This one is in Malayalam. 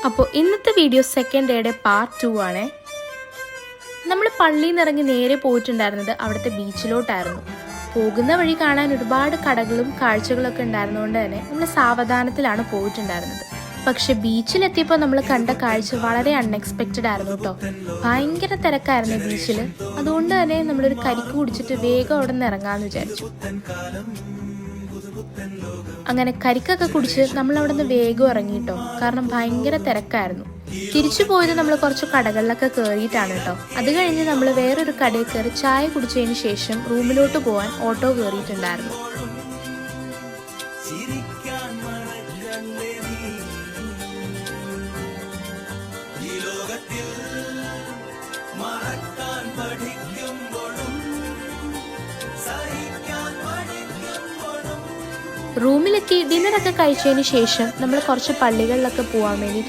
അപ്പോൾ ഇന്നത്തെ വീഡിയോ സെക്കൻഡ് ഡേയുടെ പാർട്ട് 2 ആണ്. നമ്മൾ പള്ളിയിൽ നിന്ന് ഇറങ്ങി നേരെ പോയിട്ടുണ്ടായിരുന്നത് അവിടുത്തെ ബീച്ചിലോട്ടായിരുന്നു. പോകുന്ന വഴി കാണാൻ ഒരുപാട് കടകളും കാഴ്ചകളൊക്കെ ഉണ്ടായിരുന്നതുകൊണ്ട് തന്നെ നമ്മൾ സാവധാനത്തിലാണ് പോയിട്ടുണ്ടായിരുന്നത്. പക്ഷെ ബീച്ചിലെത്തിയപ്പോൾ നമ്മൾ കണ്ട കാഴ്ച വളരെ അൺഎക്സ്പെക്റ്റഡ് ആയിരുന്നു കേട്ടോ. ഭയങ്കര തിരക്കായിരുന്നു ബീച്ചിൽ. അതുകൊണ്ട് തന്നെ നമ്മളൊരു കരിക്ക് കുടിച്ചിട്ട് വേഗം അവിടെ നിന്ന് ഇറങ്ങാമെന്ന് വിചാരിച്ചു. അങ്ങനെ കരിക്കൊക്കെ കുടിച്ച് നമ്മൾ അവിടെ നിന്ന് വേഗം ഇറങ്ങിട്ടോ, കാരണം ഭയങ്കര തിരക്കായിരുന്നു. തിരിച്ചു പോയത് നമ്മൾ കുറച്ച് കടകളിലൊക്കെ കയറിയിട്ടാണ് കേട്ടോ. അത് കഴിഞ്ഞ് നമ്മൾ വേറൊരു കടയിൽ കയറി ചായ കുടിച്ചതിന് ശേഷം റൂമിലോട്ട് പോകാൻ ഓട്ടോ കയറിയിട്ടുണ്ടായിരുന്നു. റൂമിലെത്തി ഡിന്നറൊക്കെ കഴിച്ചതിന് ശേഷം നമ്മൾ കുറച്ച് പള്ളികളിലൊക്കെ പോകാൻ വേണ്ടിയിട്ട്